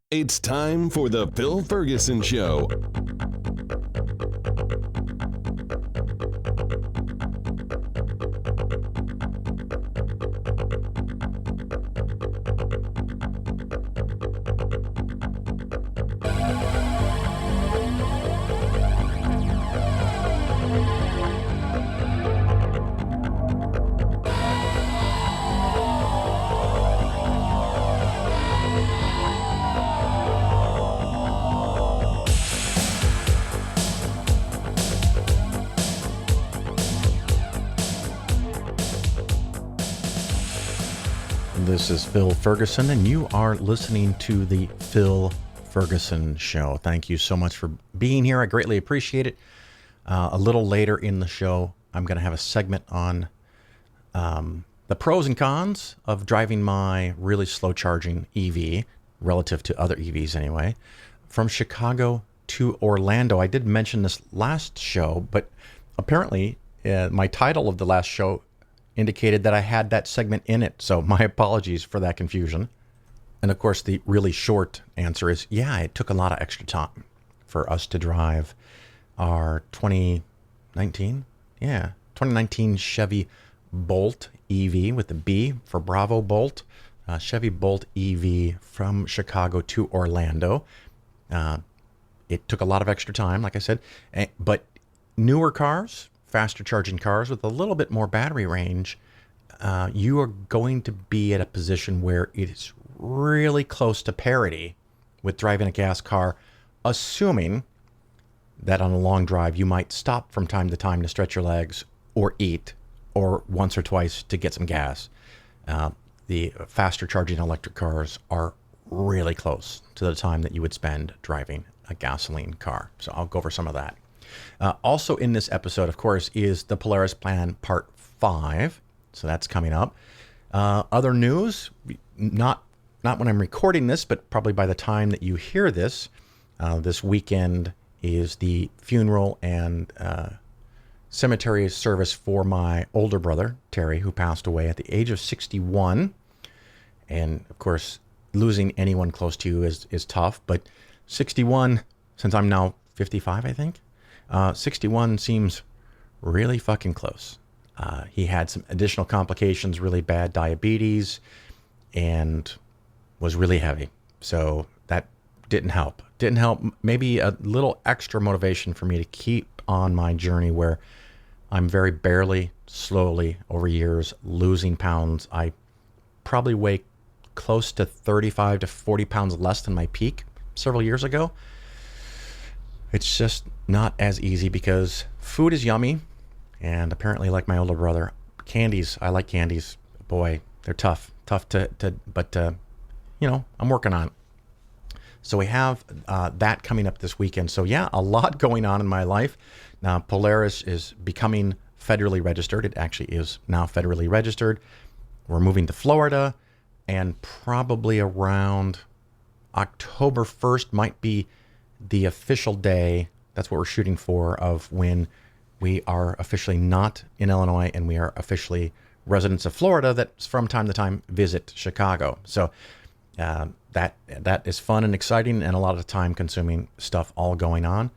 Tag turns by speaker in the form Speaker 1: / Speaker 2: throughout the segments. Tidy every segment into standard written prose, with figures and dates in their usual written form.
Speaker 1: It's time for the Phil Ferguson Show.
Speaker 2: This is Phil Ferguson, and you are listening to the Phil Ferguson Show. Thank you so much for being here. I greatly appreciate it. A little later in the show, I'm going to have a segment on the pros and cons of driving my really slow charging EV, relative to other EVs anyway, from Chicago to Orlando. I did mention this last show, but apparently my title of the last show indicated that I had that segment in it. So my apologies for that confusion. And of course, the really short answer is, yeah, it took a lot of extra time for us to drive our 2019 Chevy Bolt EV with the B for Bravo Bolt, Chevy Bolt EV from Chicago to Orlando. It took a lot of extra time, like I said, but newer cars, faster charging cars with a little bit more battery range, you are going to be at a position where it is really close to parity with driving a gas car, assuming that on a long drive you might stop from time to time to stretch your legs or eat, or once or twice to get some gas. The faster charging electric cars are really close to the time that you would spend driving a gasoline car. So I'll go over some of that. Also in this episode, of course, is the Polaris Plan Part 5. So that's coming up. Other news, not when I'm recording this, but probably by the time that you hear this, this weekend is the funeral and cemetery service for my older brother, Terry, who passed away at the age of 61. And of course, losing anyone close to you is tough, but 61, since I'm now 55, I think, 61 seems really fucking close. He had some additional complications, really bad diabetes, and was really heavy. So that didn't help. Maybe a little extra motivation for me to keep on my journey where I'm very barely, slowly, over years, losing pounds. I probably weigh close to 35 to 40 pounds less than my peak several years ago. It's just not as easy because food is yummy, and apparently, like my older brother, candies, I like candies. Boy, they're tough but I'm working on it. So we have that coming up this weekend. So yeah, a lot going on in my life. Now, Polaris is becoming federally registered. It actually is now federally registered. We're moving to Florida, and probably around October 1st might be the official day, that's what we're shooting for, of when we are officially not in Illinois and we are officially residents of Florida that from time to time visit Chicago. So that is fun and exciting and a lot of time consuming stuff all going on.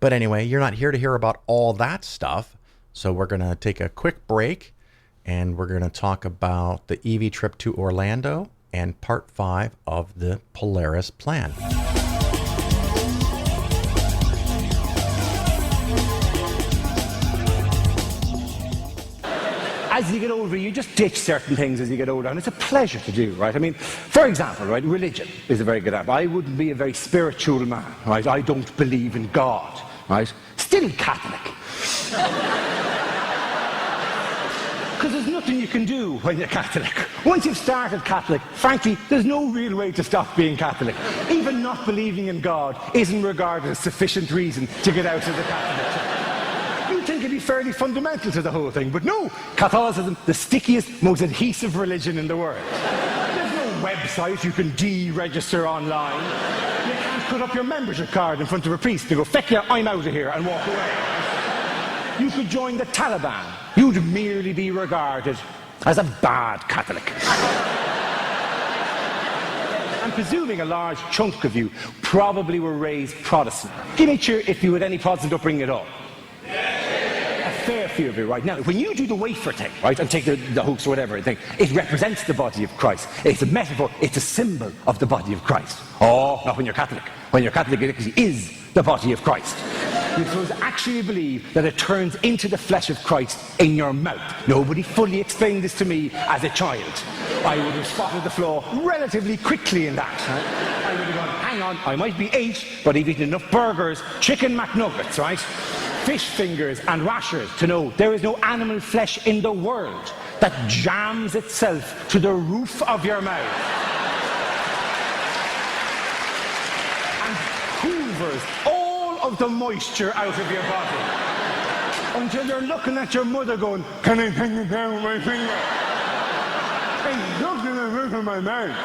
Speaker 2: But anyway, you're not here to hear about all that stuff. So we're going to take a quick break and we're going to talk about the EV trip to Orlando and part 5 of the Polaris Plan.
Speaker 3: As you get older, you just ditch certain things as you get older, and it's a pleasure to do, right? I mean, for example, right, religion is a very good example. I wouldn't be a very spiritual man, right? I don't believe in God, right? Still Catholic. Because there's nothing you can do when you're Catholic. Once you've started Catholic, frankly, there's no real way to stop being Catholic. Even not believing in God isn't regarded as sufficient reason to get out of the Catholic Church. You'd think it'd be fairly fundamental to the whole thing, but no, Catholicism, the stickiest, most adhesive religion in the world. There's no website you can deregister online. You can't put up your membership card in front of a priest to go, feck you, I'm out of here, and walk away. You could join the Taliban. You'd merely be regarded as a bad Catholic. I'm presuming a large chunk of you probably were raised Protestant. Give me a cheer if you had any Protestant upbringing at all. A fair few of you, right? Now, when you do the wafer thing, right, and take the hooks or whatever, thing, it represents the body of Christ. It's a metaphor, it's a symbol of the body of Christ. Oh, not when you're Catholic. When you're Catholic, it actually is the body of Christ. You're supposed to actually believe that it turns into the flesh of Christ in your mouth. Nobody fully explained this to me as a child. I would have spotted the flaw relatively quickly in that. I would have gone, hang on, I might be 8, but I've eaten enough burgers, chicken McNuggets, right? Fish fingers and rashers to know there is no animal flesh in the world that jams itself to the roof of your mouth and hoovers all of the moisture out of your body until you're looking at your mother going, can I take it down with my finger? And looking at the roof of my mouth.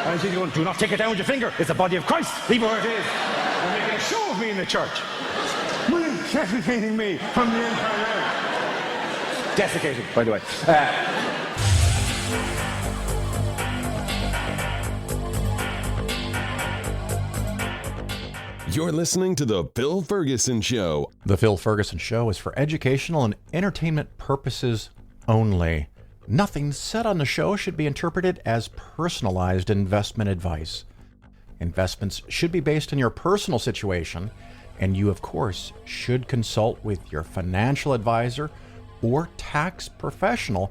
Speaker 3: And she's going, do not take it down with your finger. It's the body of Christ. Leave it where it is. They're making a show of me in the church. Desiccating me from the inside out. Desiccating, by the way.
Speaker 1: You're listening to The Phil Ferguson Show.
Speaker 2: The Phil Ferguson Show is for educational and entertainment purposes only. Nothing said on the show should be interpreted as personalized investment advice. Investments should be based on your personal situation, and you, of course, should consult with your financial advisor or tax professional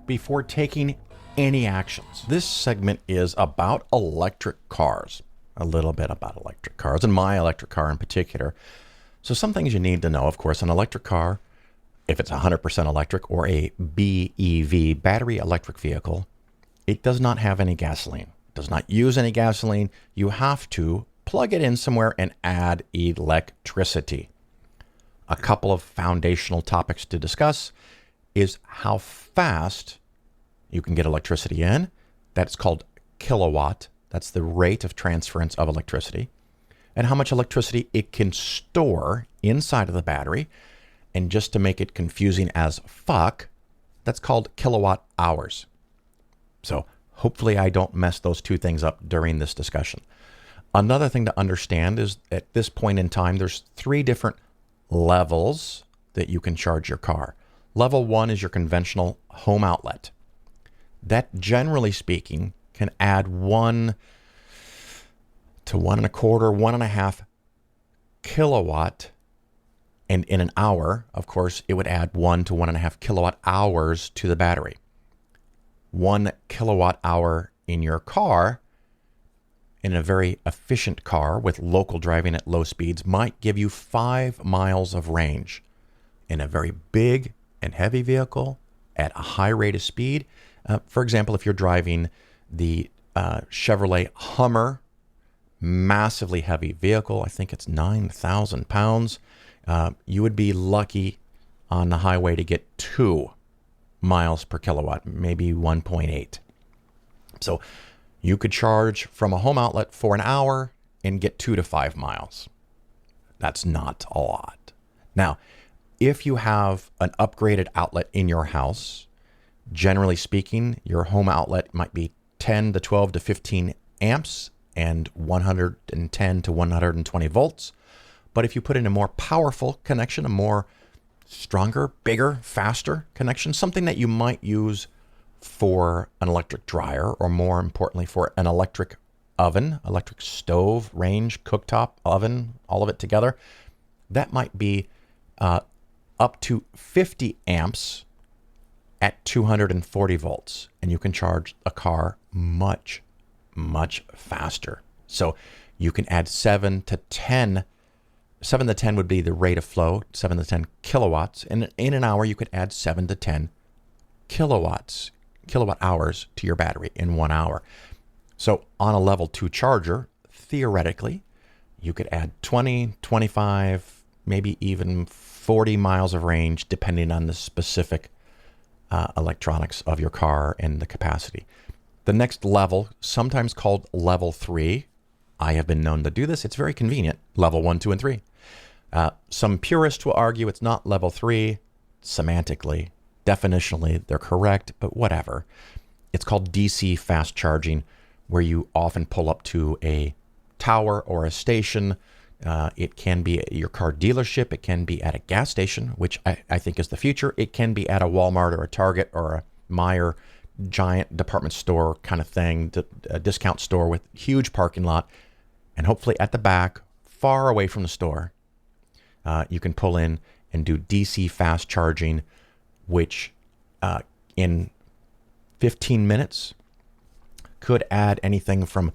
Speaker 2: before taking any actions. This segment is about electric cars, a little bit about electric cars, and my electric car in particular. So some things you need to know, of course, an electric car, if it's 100% electric or a BEV, battery electric vehicle, it does not have any gasoline. It does not use any gasoline. You have to plug it in somewhere and add electricity. A couple of foundational topics to discuss is how fast you can get electricity in. That's called kilowatt. That's the rate of transference of electricity. And how much electricity it can store inside of the battery. And just to make it confusing as fuck, that's called kilowatt hours. So hopefully I don't mess those two things up during this discussion. Another thing to understand is at this point in time, there's 3 different levels that you can charge your car. Level 1 is your conventional home outlet. That, generally speaking, can add 1 to 1.25, 1.5 kilowatt. And in an hour, of course, it would add 1 to 1.5 kilowatt hours to the battery. 1 kilowatt hour in your car, in a very efficient car with local driving at low speeds, might give you 5 miles of range. In a very big and heavy vehicle at a high rate of speed, for example, if you're driving the Chevrolet Hummer, massively heavy vehicle, I think it's 9,000 pounds, you would be lucky on the highway to get 2 miles per kilowatt, maybe 1.8. So you could charge from a home outlet for an hour and get 2 to 5 miles. That's not a lot. Now, if you have an upgraded outlet in your house, generally speaking, your home outlet might be 10 to 12 to 15 amps and 110 to 120 volts. But if you put in a more powerful connection, a more stronger, bigger, faster connection, something that you might use for an electric dryer, or more importantly, for an electric oven, electric stove, range, cooktop, oven, all of it together, that might be up to 50 amps at 240 volts. And you can charge a car much, much faster. So you can add 7 to 10 would be the rate of flow, 7 to 10 kilowatts. And in an hour, you could add 7 to 10 kilowatt hours to your battery in 1 hour. So on a level 2 charger, theoretically, you could add 20, 25, maybe even 40 miles of range, depending on the specific electronics of your car and the capacity. The next level, sometimes called level 3, I have been known to do this. It's very convenient. Level 1, 2, and 3. Some purists will argue it's not level 3 semantically. Definitionally, they're correct, but whatever. It's called DC fast charging. where you often pull up to a tower or a station. It can be at your car dealership. It can be at a gas station, which I think is the future. It can be at a Walmart or a Target or a Meijer giant department store kind of thing, a discount store with huge parking lot. And hopefully at the back, far away from the store, you can pull in and do DC fast charging, which in 15 minutes could add anything from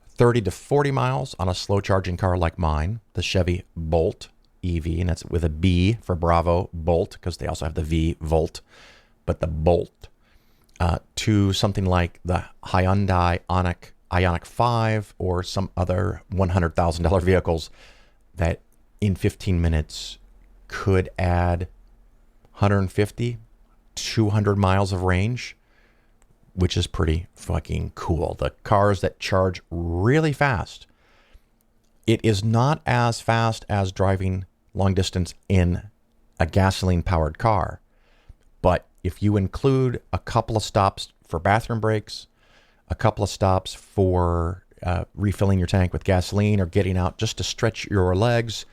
Speaker 2: 30 to 40 miles on a slow charging car like mine, the Chevy Bolt EV, and that's with a B for Bravo, Bolt, because they also have the V, Volt, but the Bolt, to something like the Hyundai Ioniq 5 or some other $100,000 vehicles that in 15 minutes could add 150, 200 miles of range, which is pretty fucking cool. The cars that charge really fast. It is not as fast as driving long distance in a gasoline powered car. But if you include a couple of stops for bathroom breaks, a couple of stops for refilling your tank with gasoline or getting out just to stretch your legs,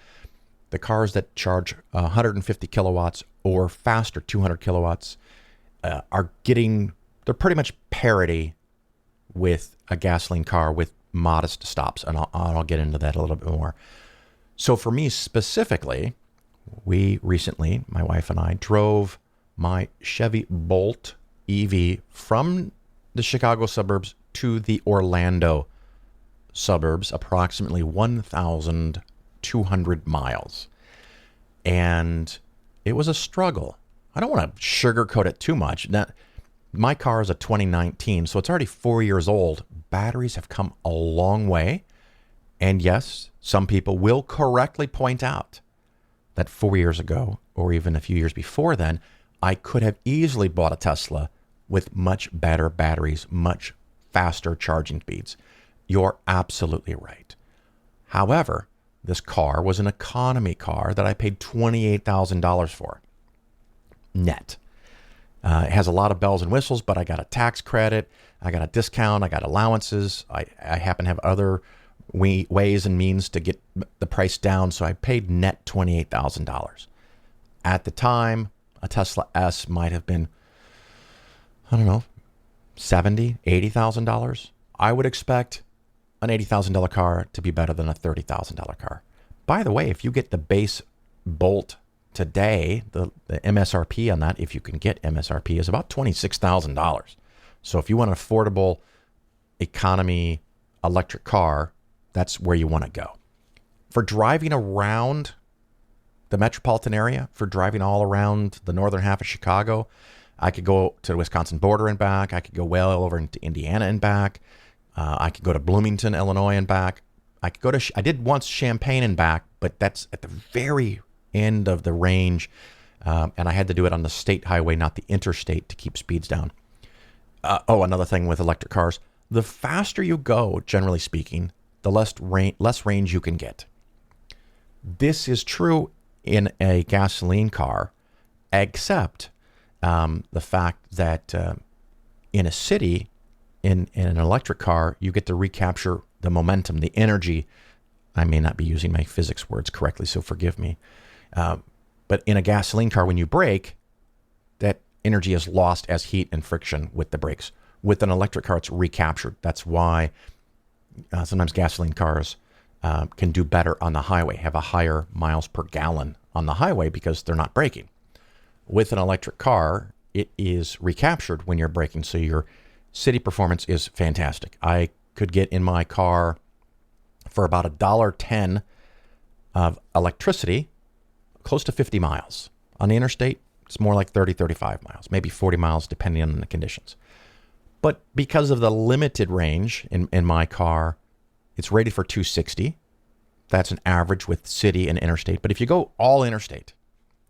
Speaker 2: the cars that charge 150 kilowatts or faster, 200 kilowatts, are getting, they're pretty much parity with a gasoline car with modest stops. And I'll get into that a little bit more. So for me specifically, we recently, my wife and I, drove my Chevy Bolt EV from the Chicago suburbs to the Orlando suburbs, approximately 1,200 miles. And it was a struggle. I don't want to sugarcoat it too much. Now, my car is a 2019, so it's already 4 years old. Batteries have come a long way. And yes, some people will correctly point out that 4 years ago, or even a few years before then, I could have easily bought a Tesla with much better batteries, much faster charging speeds. You're absolutely right. However, this car was an economy car that I paid $28,000 for, net. It has a lot of bells and whistles, but I got a tax credit, I got a discount, I got allowances. I happen to have other ways and means to get the price down, so I paid net $28,000. At the time, a Tesla S might have been, I don't know, $70,000, $80,000. I would expect an $80,000 car to be better than a $30,000 car. By the way, if you get the base Bolt today, the MSRP on that, if you can get MSRP, is about $26,000. So if you want an affordable economy electric car, that's where you want to go. For driving around the metropolitan area, for driving all around the northern half of Chicago, I could go to the Wisconsin border and back. I could go well over into Indiana and back. I could go to Bloomington, Illinois and back. I did once Champaign and back, but that's at the very end of the range. And I had to do it on the state highway, not the interstate, to keep speeds down. Another thing with electric cars, the faster you go, generally speaking, the less range you can get. This is true in a gasoline car, except the fact that in a city, in an electric car, you get to recapture the momentum, the energy. I may not be using my physics words correctly, so forgive me. But in a gasoline car, when you brake, that energy is lost as heat and friction with the brakes. With an electric car, it's recaptured. That's why sometimes gasoline cars can do better on the highway, have a higher miles per gallon on the highway because they're not braking. With an electric car, it is recaptured when you're braking, so your city performance is fantastic. I could get in my car for about $1.10 of electricity, close to 50 miles. On the interstate, it's more like 30, 35 miles, maybe 40 miles, depending on the conditions. But because of the limited range in my car, it's rated for 260. That's an average with city and interstate. But if you go all interstate,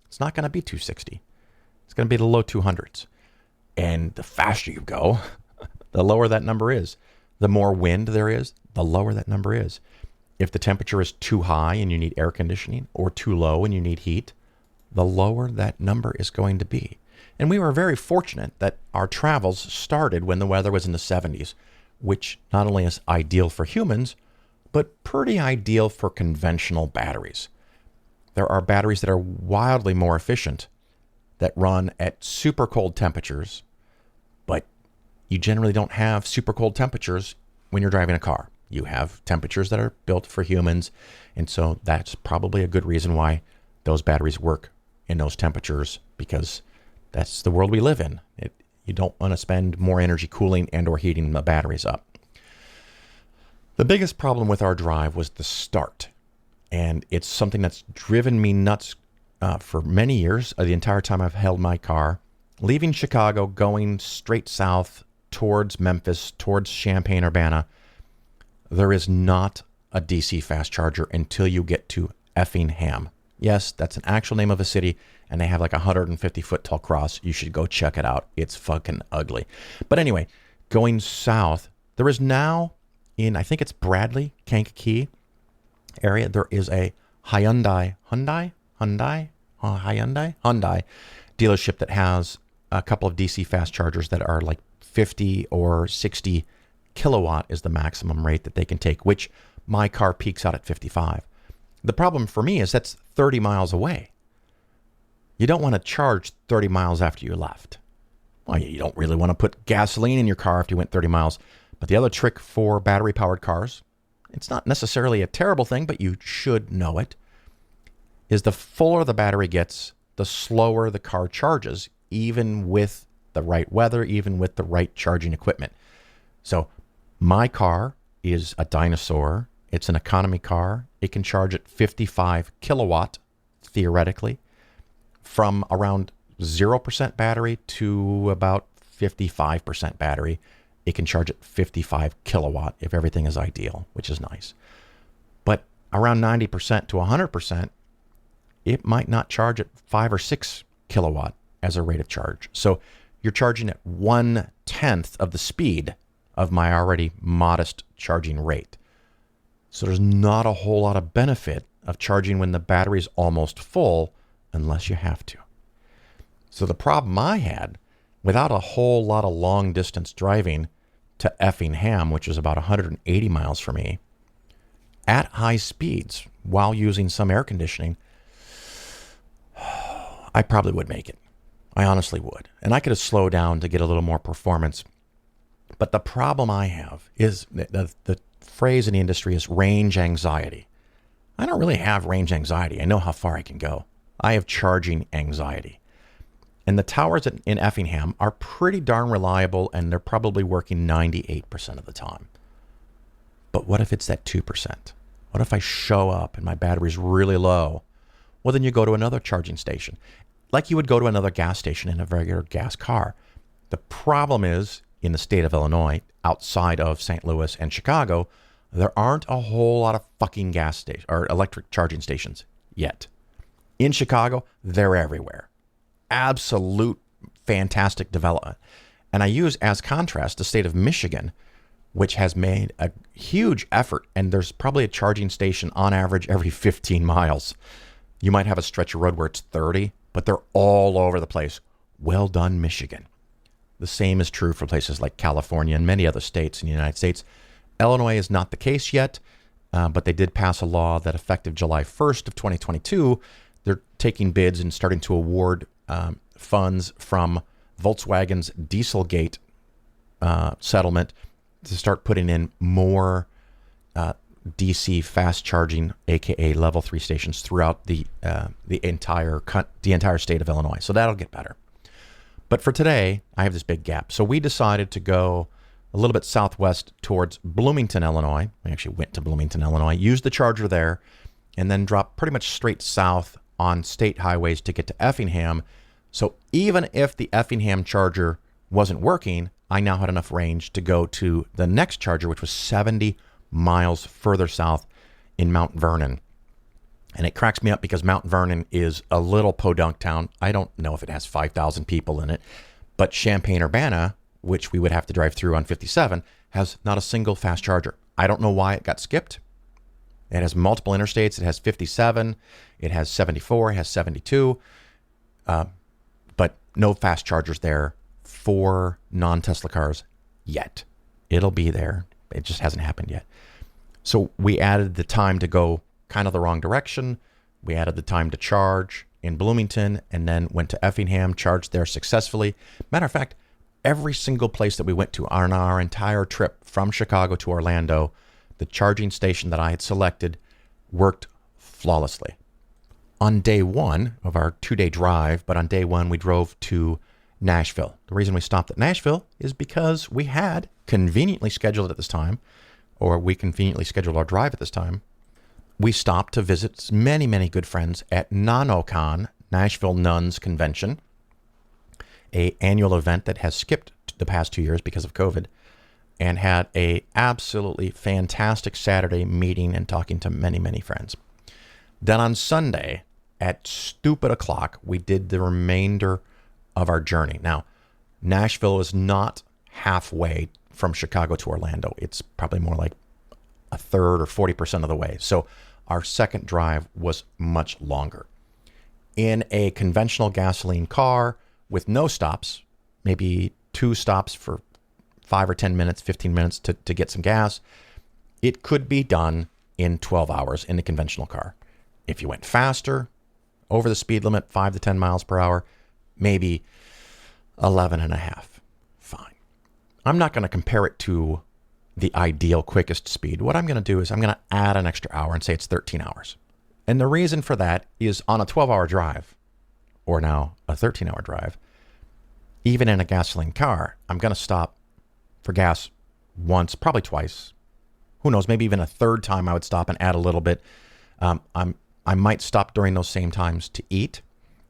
Speaker 2: it's not going to be 260. It's going to be the low 200s. And the faster you go, the lower that number is. The more wind there is, the lower that number is. If the temperature is too high and you need air conditioning, or too low and you need heat, the lower that number is going to be. And we were very fortunate that our travels started when the weather was in the 70s. which not only is ideal for humans, but pretty ideal for conventional batteries. There are batteries that are wildly more efficient that run at super cold temperatures, but you generally don't have super cold temperatures when you're driving a car. You have temperatures that are built for humans, and so that's probably a good reason why those batteries work in those temperatures, because that's the world we live in. You don't want to spend more energy cooling and or heating the batteries up. The biggest problem with our drive was the start, and it's something that's driven me nuts for many years, the entire time I've held my car. Leaving Chicago, going straight south towards Memphis, towards Champaign-Urbana, there is not a DC fast charger until you get to Effingham. Yes, that's an actual name of a city, and they have like a 150-foot tall cross. You should go check it out. It's fucking ugly. But anyway, going south, there is now in, I think it's Bradley, Kankakee area, there is a Hyundai dealership that has a couple of DC fast chargers that are like 50 or 60 kilowatt is the maximum rate that they can take, which my car peaks out at 55. The problem for me is that's 30 miles away. You don't want to charge 30 miles after you left. Well, you don't really want to put gasoline in your car after you went 30 miles. But the other trick for battery-powered cars, it's not necessarily a terrible thing, but you should know it, is the fuller the battery gets, the slower the car charges, even with the right weather, even with the right charging equipment. So my car is a dinosaur. It's an economy car. It can charge at 55 kilowatt, theoretically, from around 0% battery to about 55% battery. It can charge at 55 kilowatt if everything is ideal, which is nice. But around 90% to 100%, it might not charge at 5 or 6 kilowatt as a rate of charge. So you're charging at 1/10 of the speed of my already modest charging rate. So there's not a whole lot of benefit of charging when the battery's almost full unless you have to. So the problem I had, without a whole lot of long distance driving to Effingham, which is about 180 miles for me, at high speeds while using some air conditioning, I probably would make it. I honestly would. And I could have slowed down to get a little more performance. But the problem I have is the phrase in the industry is range anxiety. I don't really have range anxiety. I know how far I can go. I have charging anxiety. And the towers in Effingham are pretty darn reliable, and they're probably working 98% of the time. But what if it's that 2%? What if I show up and my battery's really low? Well, then you go to another charging station, like you would go to another gas station in a regular gas car. The problem is, in the state of Illinois, outside of St. Louis and Chicago, there aren't a whole lot of fucking gas stations or electric charging stations yet. In Chicago, they're everywhere. Absolute fantastic development. And I use as contrast the state of Michigan, which has made a huge effort, and there's probably a charging station on average every 15 miles. You might have a stretch of road where it's 30, but they're all over the place. Well done, Michigan. The same is true for places like California and many other states in the United States. Illinois is not the case yet, but they did pass a law that effective July 1st of 2022, they're taking bids and starting to award funds from Volkswagen's Dieselgate settlement to start putting in more DC fast charging, aka level 3 stations throughout the entire state of Illinois. So that'll get better. But for today, I have this big gap. So we decided to go a little bit southwest towards Bloomington, Illinois. We actually went to Bloomington, Illinois, used the charger there, and then dropped pretty much straight south on state highways to get to Effingham. So even if the Effingham charger wasn't working, I now had enough range to go to the next charger, which was 70 miles further south in Mount Vernon. And it cracks me up because Mount Vernon is a little podunk town. I don't know if it has 5,000 people in it, but Champaign-Urbana, which we would have to drive through on 57, has not a single fast charger. I don't know why it got skipped. It has multiple interstates. It has 57, it has 74, it has 72, but no fast chargers there for non-Tesla cars yet. It'll be there. It just hasn't happened yet. So we added the time to go kind of the wrong direction. We added the time to charge in Bloomington and then went to Effingham, charged there successfully. Matter of fact, every single place that we went to on our entire trip from Chicago to Orlando, the charging station that I had selected worked flawlessly. On day one of our 2-day drive, but on day one, we drove to Nashville. The reason we stopped at Nashville is because we had conveniently scheduled at this time, or we conveniently scheduled our drive at this time. We stopped to visit many, many good friends at NanoCon, Nashville Nuns Convention, a annual event that has skipped the past 2 years because of COVID, and had a absolutely fantastic Saturday meeting and talking to many, many friends. Then on Sunday at stupid o'clock, we did the remainder of our journey. Now, Nashville is not halfway from Chicago to Orlando. It's probably more like a third or 40% of the way. So our second drive was much longer. In a conventional gasoline car with no stops, maybe 2 stops for 5 or 10 minutes, 15 minutes to get some gas, it could be done in 12 hours in a conventional car. If you went faster, over the speed limit, 5 to 10 miles per hour, maybe 11 and a half. Fine. I'm not going to compare it to the ideal quickest speed. What I'm going to do is I'm going to add an extra hour and say it's 13 hours. And the reason for that is on a 12-hour drive, or now a 13-hour drive, even in a gasoline car, I'm going to stop for gas once, probably twice. Who knows, maybe even a third time I would stop and add a little bit. I might stop during those same times to eat.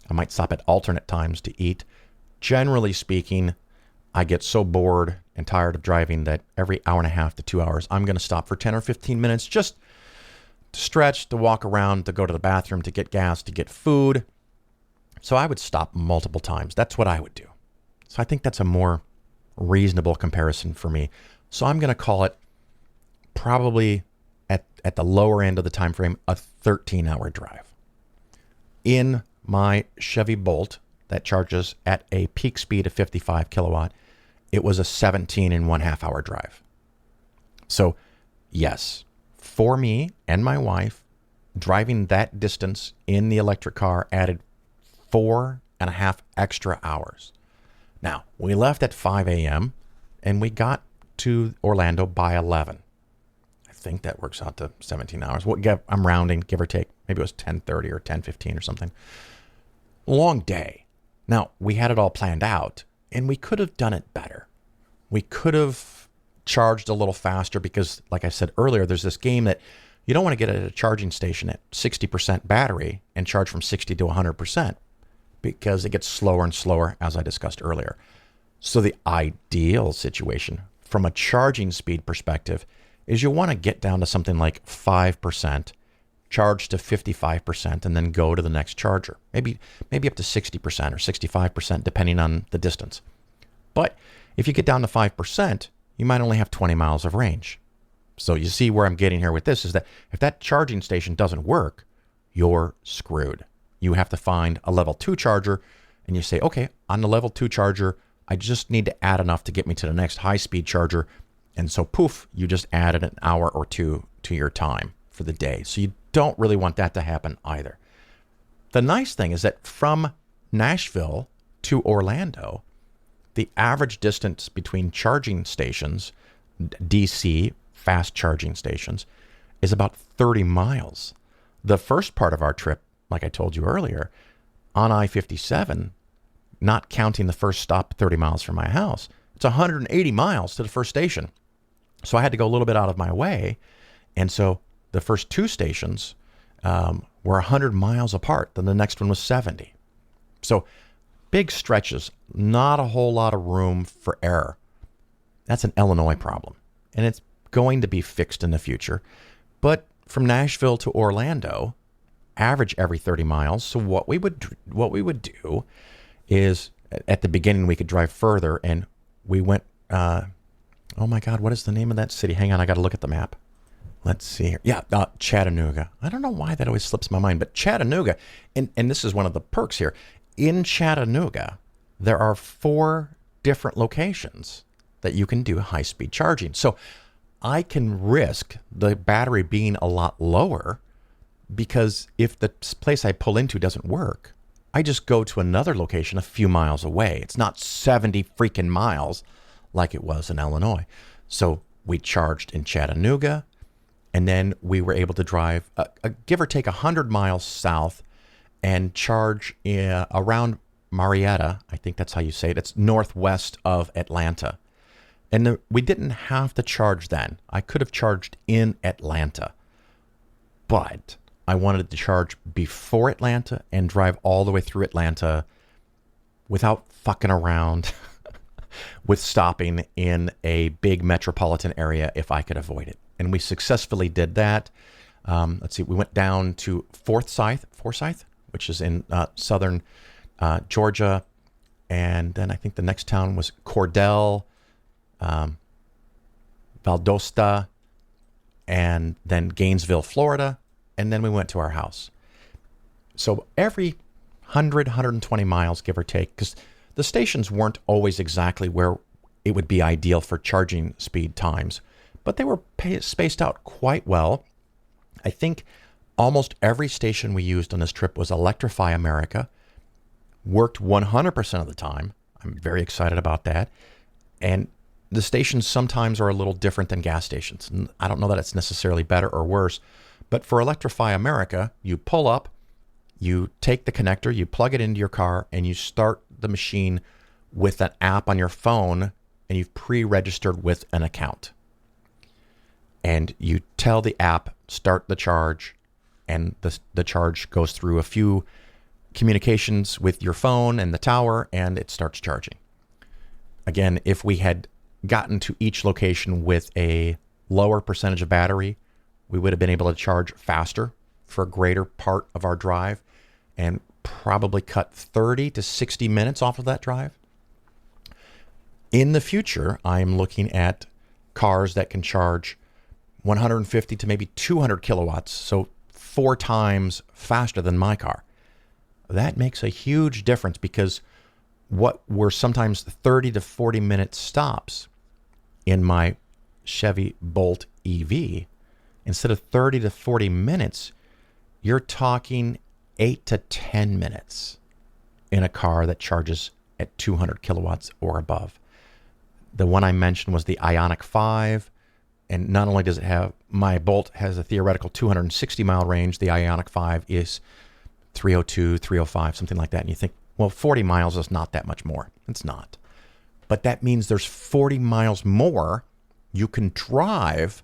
Speaker 2: I might stop at alternate times to eat. Generally speaking, I get so bored and tired of driving that every hour and a half to 2 hours, I'm going to stop for 10 or 15 minutes just to stretch, to walk around, to go to the bathroom, to get gas, to get food. So I would stop multiple times. That's what I would do. So I think that's a more reasonable comparison for me. So I'm going to call it probably at the lower end of the time frame, a 13-hour drive. In my Chevy Bolt that charges at a peak speed of 55 kilowatt, it was a 17 and 1/2 hour drive. So yes, for me and my wife, driving that distance in the electric car added 4.5 extra hours. Now, we left at 5 a.m. and we got to Orlando by 11. I think that works out to 17 hours. I'm rounding, give or take. Maybe it was 10:30 or 10:15 or something. Long day. Now, we had it all planned out, and we could have done it better. We could have charged a little faster because, like I said earlier, there's this game that you don't want to get at a charging station at 60% battery and charge from 60 to 100% because it gets slower and slower, as I discussed earlier. So the ideal situation from a charging speed perspective is you want to get down to something like 5%, charge to 55%, and then go to the next charger. Maybe up to 60% or 65%, depending on the distance. But if you get down to 5%, you might only have 20 miles of range. So you see where I'm getting here with this is that if that charging station doesn't work, you're screwed. You have to find a level 2 charger, and you say, okay, on the level 2 charger, I just need to add enough to get me to the next high-speed charger. And so, poof, you just added an hour or two to your time for the day. So you don't really want that to happen either. The nice thing is that from Nashville to Orlando, the average distance between charging stations, DC, fast charging stations, is about 30 miles. The first part of our trip, like I told you earlier, on I-57, not counting the first stop 30 miles from my house, it's 180 miles to the first station. So I had to go a little bit out of my way. And so the first 2 stations were 100 miles apart. Then the next one was 70. So big stretches, not a whole lot of room for error. That's an Illinois problem. And it's going to be fixed in the future. But from Nashville to Orlando, average every 30 miles. So what we would do is at the beginning we could drive further, and we went oh my God, what is the name of that city? Hang on, I got to look at the map. Let's see here. Yeah, Chattanooga. I don't know why that always slips my mind, but Chattanooga, and this is one of the perks here. In Chattanooga, there are 4 different locations that you can do high-speed charging. So I can risk the battery being a lot lower because if the place I pull into doesn't work, I just go to another location a few miles away. It's not 70 freaking miles like it was in Illinois. So we charged in Chattanooga, and then we were able to drive, give or take 100 miles south and charge around Marietta. I think that's how you say it. It's northwest of Atlanta. And we didn't have to charge then. I could have charged in Atlanta, but I wanted to charge before Atlanta and drive all the way through Atlanta without fucking around with stopping in a big metropolitan area if I could avoid it. And we successfully did that. Let's see, we went down to Forsyth, which is in southern Georgia. And then I think the next town was Cordell, Valdosta, and then Gainesville, Florida. And then we went to our house. So every 100, 120 miles, give or take, because the stations weren't always exactly where it would be ideal for charging speed times, but they were spaced out quite well. I think almost every station we used on this trip was Electrify America. Worked 100% of the time. I'm very excited about that. And the stations sometimes are a little different than gas stations. And I don't know that it's necessarily better or worse, but for Electrify America, you pull up, you take the connector, you plug it into your car, and you start the machine with an app on your phone, and you've pre-registered with an account. And you tell the app, start the charge, and the charge goes through a few communications with your phone and the tower, and it starts charging. Again, if we had gotten to each location with a lower percentage of battery, we would have been able to charge faster for a greater part of our drive and probably cut 30 to 60 minutes off of that drive. In the future, I'm looking at cars that can charge 150 to maybe 200 kilowatts, so 4 times faster than my car. That makes a huge difference because what were sometimes 30 to 40 minute stops in my Chevy Bolt EV, instead of 30 to 40 minutes, you're talking 8 to 10 minutes in a car that charges at 200 kilowatts or above. The one I mentioned was the Ioniq 5, and not only does it have, my Bolt has a theoretical 260 mile range, the Ioniq 5 is 302, 305, something like that. And you think, well, 40 miles is not that much more. It's not. But that means there's 40 miles more you can drive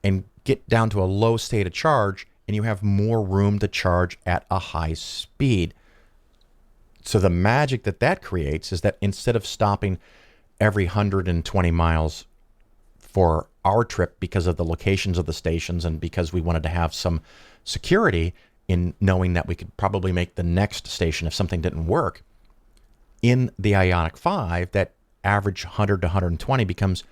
Speaker 2: and get down to a low state of charge, and you have more room to charge at a high speed. So the magic that creates is that instead of stopping every 120 miles for our trip because of the locations of the stations and because we wanted to have some security in knowing that we could probably make the next station if something didn't work, in the Ioniq 5, that average 100 to 120 becomes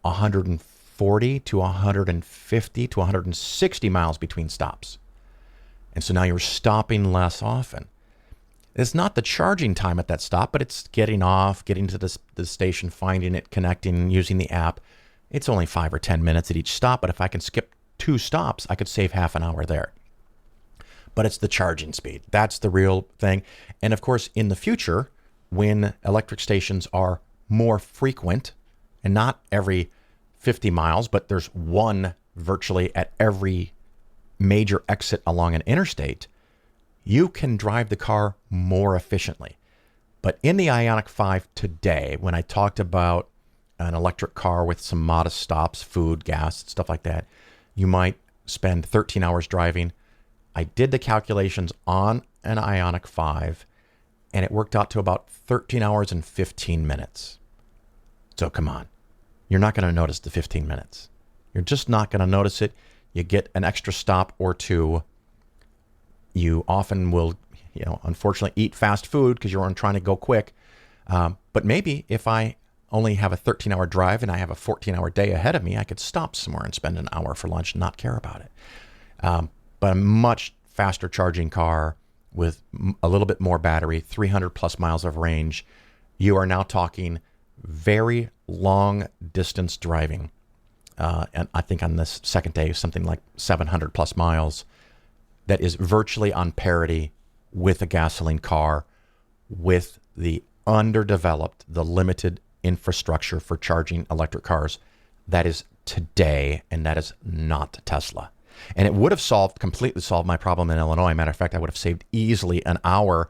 Speaker 2: 140 to 150 to 160 miles between stops. And so now you're stopping less often. It's not the charging time at that stop, but it's getting off, getting to the station, finding it, connecting, using the app. It's only 5 or 10 minutes at each stop, but if I can skip 2 stops, I could save half an hour there. But it's the charging speed. That's the real thing. And of course, in the future, when electric stations are more frequent, and not every 50 miles, but there's one virtually at every major exit along an interstate, you can drive the car more efficiently. But in the Ioniq 5 today, when I talked about an electric car with some modest stops, food, gas, stuff like that, you might spend 13 hours driving. I did the calculations on an Ioniq 5, and it worked out to about 13 hours and 15 minutes. So come on. You're not going to notice the 15 minutes. You're just not going to notice it. You get an extra stop or two. You often will, unfortunately eat fast food because you're trying to go quick. But maybe if I only have a 13-hour drive and I have a 14-hour day ahead of me, I could stop somewhere and spend an hour for lunch and not care about it. But a much faster charging car with a little bit more battery, 300 plus miles of range, you are now talking very long distance driving. And I think on this second day, something like 700 plus miles, that is virtually on parity with a gasoline car, with the underdeveloped, the limited infrastructure for charging electric cars. That is today, and that is not Tesla. And it would have completely solved my problem in Illinois. Matter of fact, I would have saved easily an hour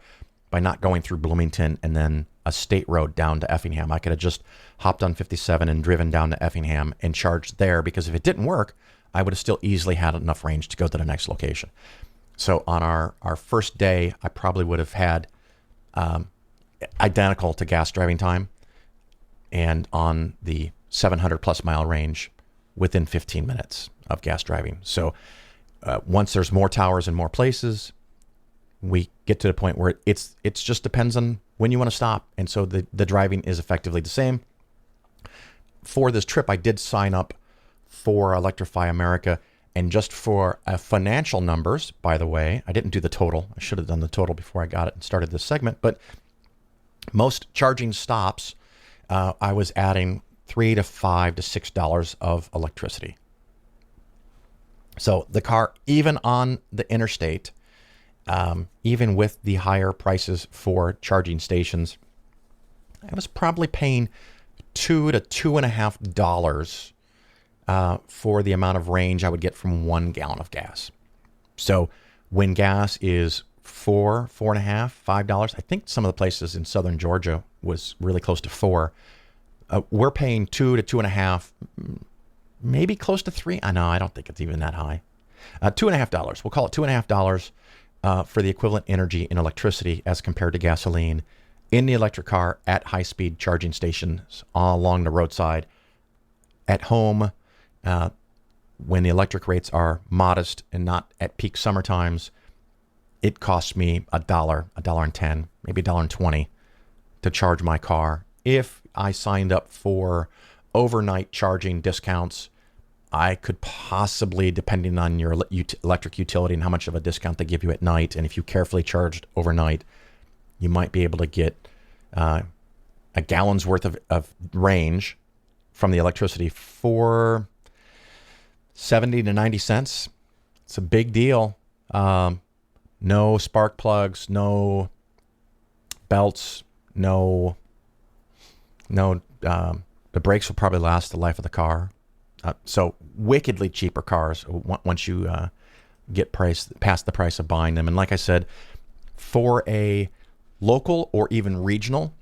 Speaker 2: by not going through Bloomington and then a state road down to Effingham. I could have just hopped on 57 and driven down to Effingham and charged there, because if it didn't work, I would have still easily had enough range to go to the next location. So on our first day, I probably would have had identical to gas driving time, and on the 700 plus mile range within 15 minutes of gas driving. So once there's more towers and more places, we get to the point where it's just depends on when you want to stop. And so the driving is effectively the same. For this trip, I did sign up for Electrify America. And just for financial numbers, by the way, I didn't do the total. I should have done the total before I got it and started this segment. But most charging stops, I was adding $3 to $5 to $6 of electricity. So the car, even on the interstate, even with the higher prices for charging stations, I was probably paying $2 to $2.50 for the amount of range I would get from 1 gallon of gas. So when gas is $4, $4.50, $5, I think some of the places in southern Georgia was really close to $4. We're paying $2 to $2.50, maybe close to $3. I know, I don't think it's even that high. $2.50. We'll call it $2.50 for the equivalent energy in electricity as compared to gasoline in the electric car at high-speed charging stations all along the roadside. At home, when the electric rates are modest and not at peak summer times, it costs me $1, $1.10, maybe $1.20 to charge my car. If I signed up for overnight charging discounts, I could possibly, depending on your electric utility and how much of a discount they give you at night, and if you carefully charged overnight, you might be able to get a gallon's worth of range from the electricity for 70 to 90 cents. It's a big deal. No spark plugs, no belts, the brakes will probably last the life of the car. So wickedly cheaper cars once you get past the price of buying them. And like I said, for a local or even regional,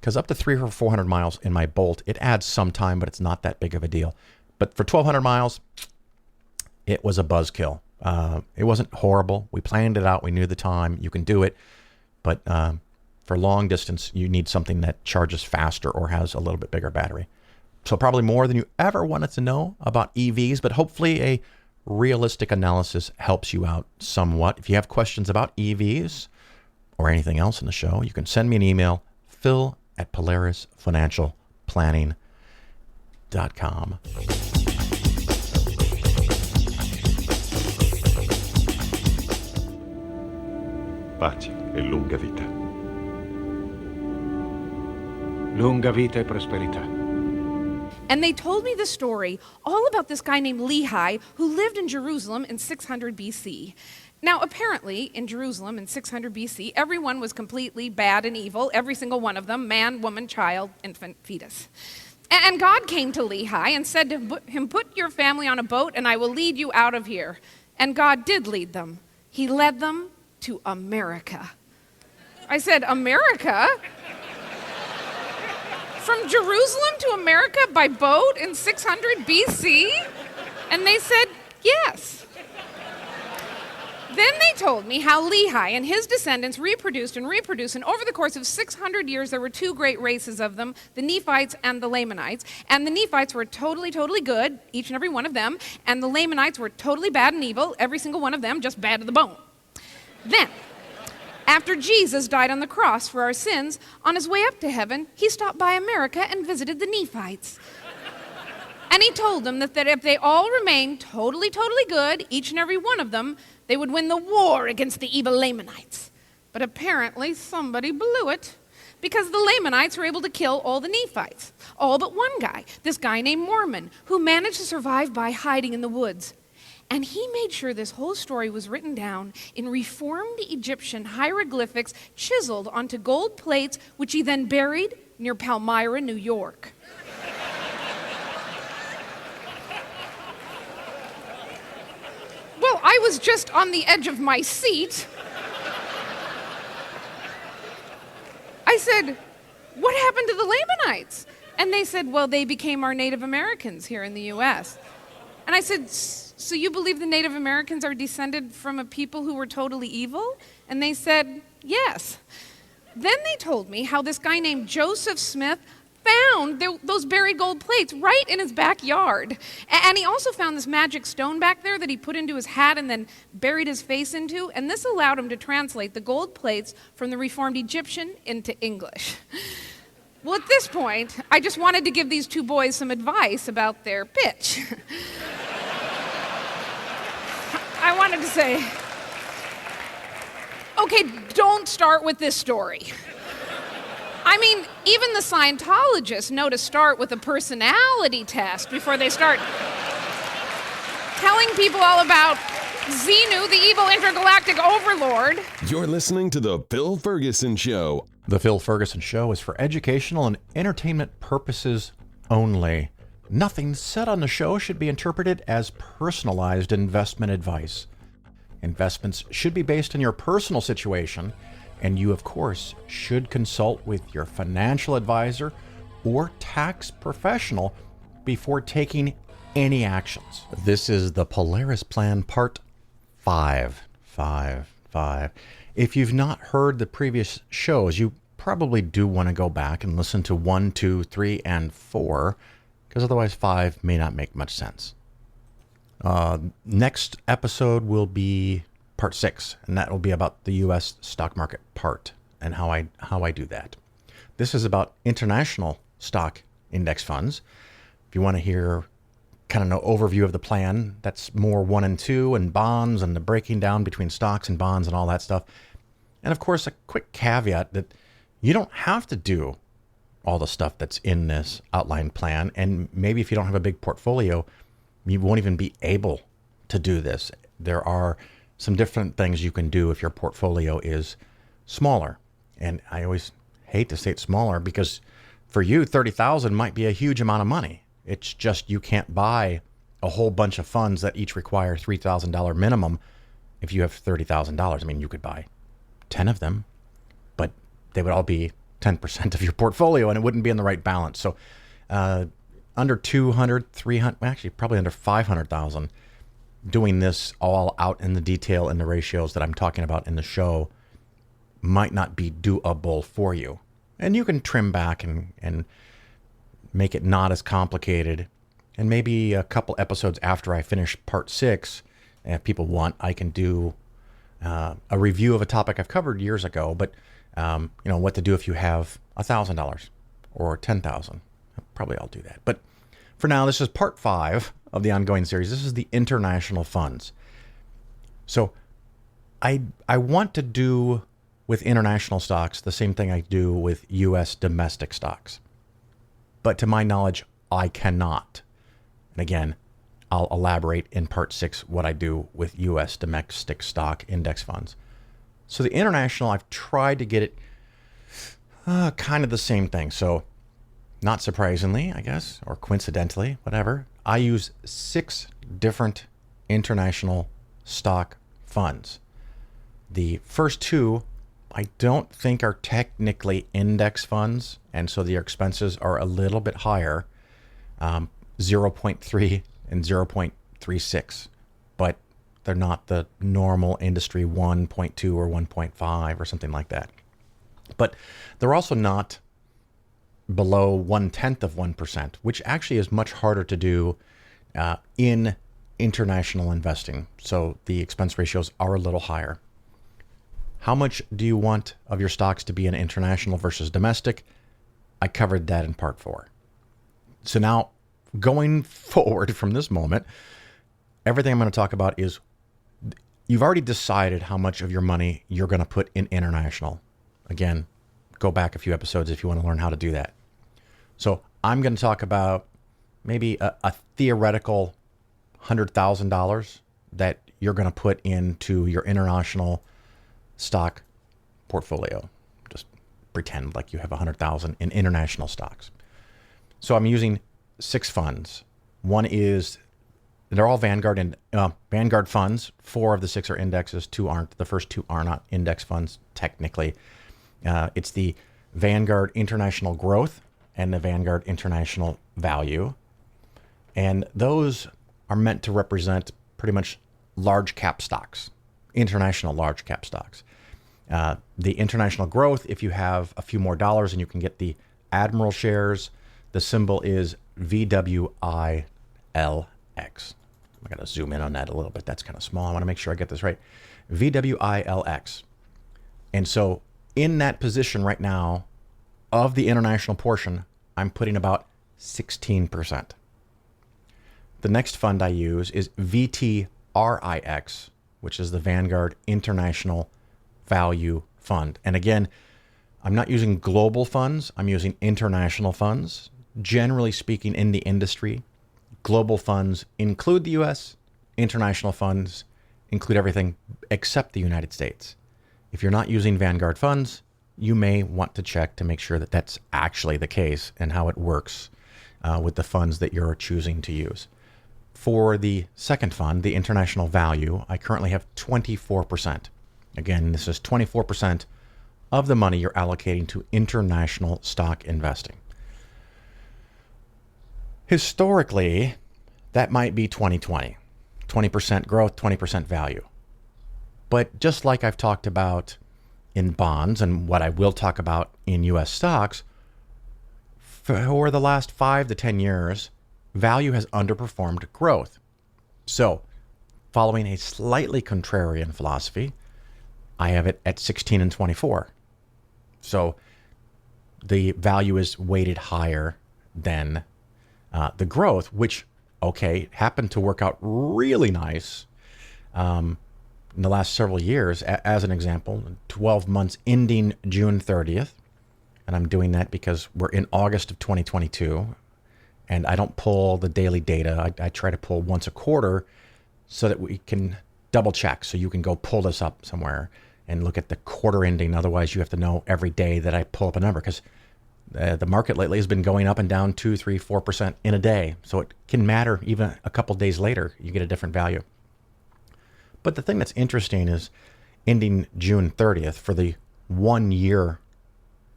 Speaker 2: because up to 300 or 400 miles in my Bolt, it adds some time, but it's not that big of a deal. But for 1,200 miles, it was a buzzkill. It wasn't horrible. We planned it out. We knew the time. You can do it. But for long distance, you need something that charges faster or has a little bit bigger battery. So probably more than you ever wanted to know about EVs, but hopefully a realistic analysis helps you out somewhat. If you have questions about EVs or anything else in the show, you can send me an email, phil@polarisfinancialplanning.com.
Speaker 4: Pace e lunga vita.
Speaker 3: Lunga vita e prosperità.
Speaker 5: And they told me the story all about this guy named Lehi who lived in Jerusalem in 600 BC. Now, apparently, in Jerusalem in 600 BC, everyone was completely bad and evil, every single one of them, man, woman, child, infant, fetus. And God came to Lehi and said to him, "Put your family on a boat and I will lead you out of here." And God did lead them. He led them to America. I said, America? From Jerusalem to America by boat in 600 BC? And they said, yes. Then they told me how Lehi and his descendants reproduced, and over the course of 600 years, there were two great races of them, the Nephites and the Lamanites. And the Nephites were totally, totally good, each and every one of them, and the Lamanites were totally bad and evil, every single one of them, just bad to the bone. Then, after Jesus died on the cross for our sins, on his way up to heaven, he stopped by America and visited the Nephites. And he told them that if they all remained totally, totally good, each and every one of them, they would win the war against the evil Lamanites. But apparently somebody blew it, because the Lamanites were able to kill all the Nephites, all but one guy, this guy named Mormon, who managed to survive by hiding in the woods. And he made sure this whole story was written down in reformed Egyptian hieroglyphics chiseled onto gold plates, which he then buried near Palmyra, New York. Well, I was just on the edge of my seat. I said, "What happened to the Lamanites?" And they said, "Well, they became our Native Americans here in the U.S." And I said, "So you believe the Native Americans are descended from a people who were totally evil?" And they said, "Yes." Then they told me how this guy named Joseph Smith found those buried gold plates right in his backyard. And he also found this magic stone back there that he put into his hat and then buried his face into. And this allowed him to translate the gold plates from the Reformed Egyptian into English. Well, at this point, I just wanted to give these two boys some advice about their pitch. I wanted to say, okay, don't start with this story. I mean, even the Scientologists know to start with a personality test before they start telling people all about Xenu, the evil intergalactic overlord.
Speaker 1: You're listening to The Phil Ferguson Show.
Speaker 2: The Phil Ferguson Show is for educational and entertainment purposes only. Nothing said on the show should be interpreted as personalized investment advice. Investments should be based on your personal situation, and you, of course, should consult with your financial advisor or tax professional before taking any actions. This is the Polaris Plan Part 5. If you've not heard the previous shows, you probably do want to go back and listen to 1, 2, 3, and 4, because otherwise 5 may not make much sense. Next episode will be Part 6, and that will be about the U.S. stock market part and how I do that. This is about international stock index funds. If you want to hear kind of an overview of the plan, that's more 1 and 2, and bonds and the breaking down between stocks and bonds and all that stuff. And of course, a quick caveat that you don't have to do all the stuff that's in this outline plan, and maybe if you don't have a big portfolio, you won't even be able to do this. There are some different things you can do if your portfolio is smaller. And I always hate to say it's smaller because for you, $30,000 might be a huge amount of money. It's just you can't buy a whole bunch of funds that each require $3,000 minimum if you have $30,000. I mean, you could buy 10 of them, but they would all be 10% of your portfolio and it wouldn't be in the right balance. So under 200, 300, actually probably under 500,000, doing this all out in the detail in the ratios that I'm talking about in the show might not be doable for you. And you can trim back and make it not as complicated. And maybe a couple episodes after I finish Part 6, if people want, I can do a review of a topic I've covered years ago, but what to do if you have $1,000 or $10,000. Probably I'll do that. But for now, this is Part 5 of the ongoing series. This is the international funds. So I want to do with international stocks the same thing I do with U.S. domestic stocks. But to my knowledge, I cannot. And again, I'll elaborate in Part 6 what I do with U.S. domestic stock index funds. So the international, I've tried to get it kind of the same thing. So not surprisingly, I guess, or coincidentally, whatever, I use 6 different international stock funds. The first 2, I don't think are technically index funds, and so their expenses are a little bit higher, 0.3 and 0.36, but they're not the normal industry 1.2 or 1.5 or something like that. But they're also not below 0.1%, which actually is much harder to do in international investing. So the expense ratios are a little higher. How much do you want of your stocks to be in international versus domestic? I covered that in Part 4. So now, going forward from this moment, everything I'm going to talk about is you've already decided how much of your money you're going to put in international. Again, go back a few episodes if you want to learn how to do that. So I'm going to talk about maybe a theoretical $100,000 that you're going to put into your international stock portfolio. Just pretend like you have 100,000 in international stocks. So I'm using 6 funds. One is, they're all Vanguard and Vanguard funds. 4 of the 6 are indexes. 2 aren't. The first 2 are not index funds technically. It's the Vanguard International Growth and the Vanguard International Value. And those are meant to represent pretty much large cap stocks, international large cap stocks. The International Growth, if you have a few more dollars and you can get the Admiral shares, the symbol is VWILX. I got to zoom in on that a little bit. That's kind of small. I want to make sure I get this right. VWILX. And so in that position right now of the international portion, I'm putting about 16%. The next fund I use is VTRIX, which is the Vanguard International Value Fund. And again, I'm not using global funds. I'm using international funds. Generally speaking, in the industry, global funds include the U.S., international funds include everything except the United States. If you're not using Vanguard funds, you may want to check to make sure that that's actually the case and how it works with the funds that you're choosing to use. For the second fund, the International Value, I currently have 24%. Again, this is 24% of the money you're allocating to international stock investing. Historically, that might be 20-20. 20% growth, 20% value. But just like I've talked about in bonds and what I will talk about in U.S. stocks, for the last 5 to 10 years, value has underperformed growth. So, following a slightly contrarian philosophy, I have it at 16 and 24. So, the value is weighted higher than the growth, which, okay, happened to work out really nice in the last several years. As an example, 12 months ending June 30th. And I'm doing that because we're in August of 2022. And I don't pull the daily data. I try to pull once a quarter so that we can double check. So you can go pull this up somewhere and look at the quarter ending. Otherwise, you have to know every day that I pull up a number, because the market lately has been going up and down 2, 3, 4% in a day. So it can matter even a couple days later, you get a different value. But the thing that's interesting is ending June 30th for the 1 year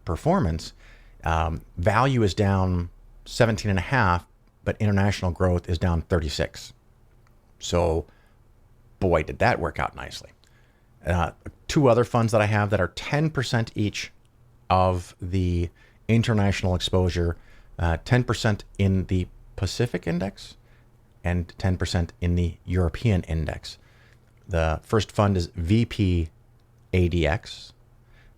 Speaker 2: performance, value is down 17.5, but international growth is down 36. So boy, did that work out nicely. 2 other funds that I have that are 10% each of the international exposure, 10% in the Pacific Index and 10% in the European Index. The first fund is VPADX.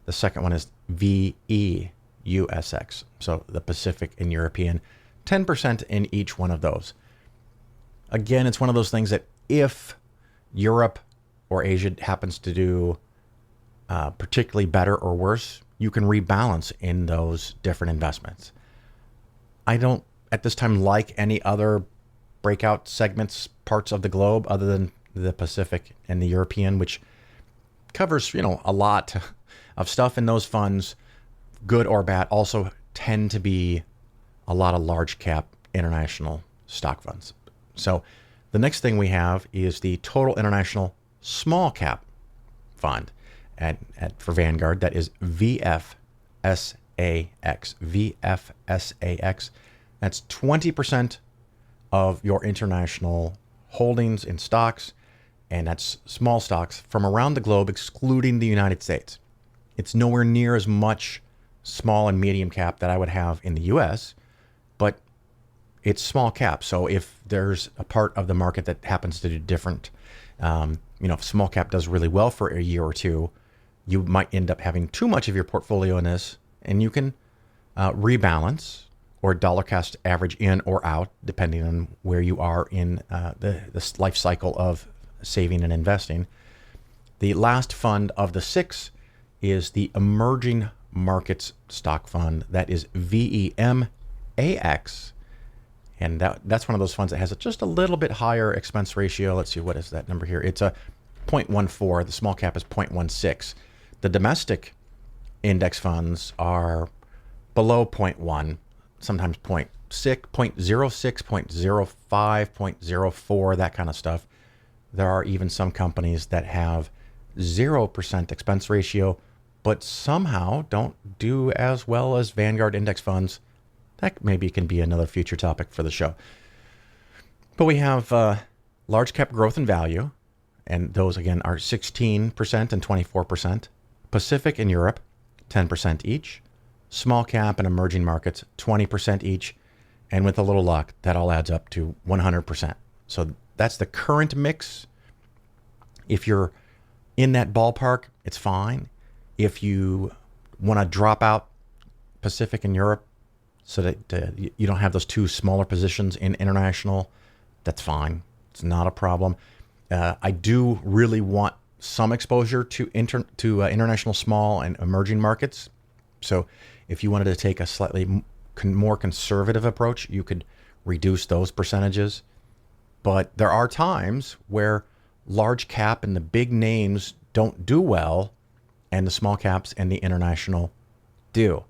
Speaker 2: The second one is VEUSX. So the Pacific and European, 10% in each one of those. Again, it's one of those things that if Europe or Asia happens to do particularly better or worse, you can rebalance in those different investments. I don't, at this time, like any other breakout segments, parts of the globe other than the Pacific and the European, which covers, a lot of stuff in those funds, good or bad. Also tend to be a lot of large cap international stock funds. So the next thing we have is the Total International Small Cap Fund for Vanguard. That is VFSAX. VFSAX. That's 20% of your international holdings in stocks, and that's small stocks from around the globe, excluding the United States. It's nowhere near as much small and medium cap that I would have in the US, but it's small cap. So if there's a part of the market that happens to do different, if small cap does really well for a year or two, you might end up having too much of your portfolio in this, and you can rebalance or dollar cost average in or out, depending on where you are in the life cycle of saving and investing. The last fund of the 6 is the Emerging Markets Stock Fund. That is VEMAX. And that's one of those funds that has just a little bit higher expense ratio. Let's see, what is that number here? It's a 0.14. The small cap is 0.16. The domestic index funds are below 0.1, sometimes 0.6, 0.06, 0.05, 0.04, that kind of stuff. There are even some companies that have 0% expense ratio, but somehow don't do as well as Vanguard index funds. That maybe can be another future topic for the show. But we have large cap growth and value, and those again are 16% and 24%. Pacific and Europe, 10% each. Small cap and emerging markets, 20% each. And with a little luck, that all adds up to 100%. So that's the current mix. If you're in that ballpark, it's fine. If you want to drop out Pacific and Europe so that you don't have those two smaller positions in international, that's fine. It's not a problem. I do really want some exposure to international small and emerging markets. So if you wanted to take a slightly more conservative approach, you could reduce those percentages. But there are times where large cap and the big names don't do well, and the small caps and the international do.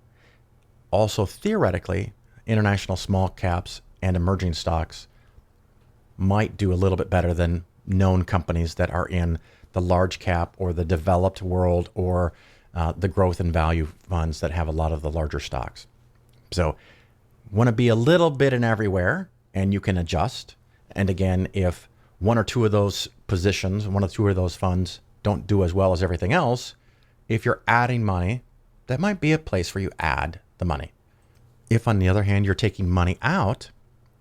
Speaker 2: Also, theoretically, international small caps and emerging stocks might do a little bit better than known companies that are in the large cap or the developed world or the growth and value funds that have a lot of the larger stocks. So want to be a little bit in everywhere, and you can adjust. And again, if one or two of those positions, one or two of those funds don't do as well as everything else, if you're adding money, that might be a place where you add the money. If, on the other hand, you're taking money out,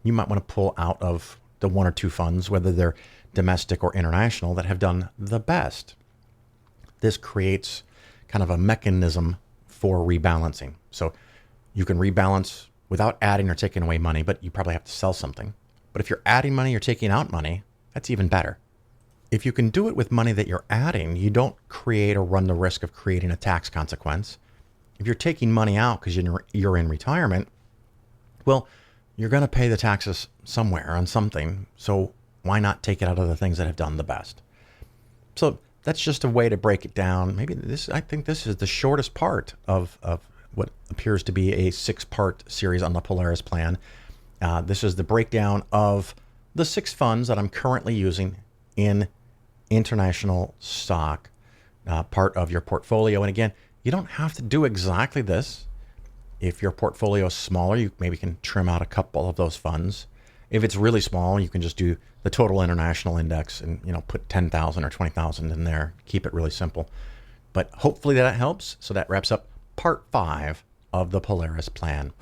Speaker 2: you might want to pull out of the one or two funds, whether they're domestic or international, that have done the best. This creates kind of a mechanism for rebalancing. So you can rebalance without adding or taking away money, but you probably have to sell something. But if you're adding money or taking out money, that's even better. If you can do it with money that you're adding, you don't create or run the risk of creating a tax consequence. If you're taking money out because you're in retirement, well, you're going to pay the taxes somewhere on something. So why not take it out of the things that have done the best? So that's just a way to break it down. I think this is the shortest part of what appears to be a 6-part series on the Polaris Plan. This is the breakdown of the 6 funds that I'm currently using in international stock, part of your portfolio. And again, you don't have to do exactly this. If your portfolio is smaller, you maybe can trim out a couple of those funds. If it's really small, you can just do the total international index and put 10,000 or 20,000 in there. Keep it really simple. But hopefully that helps. So that wraps up part 5 of the Polaris Plan.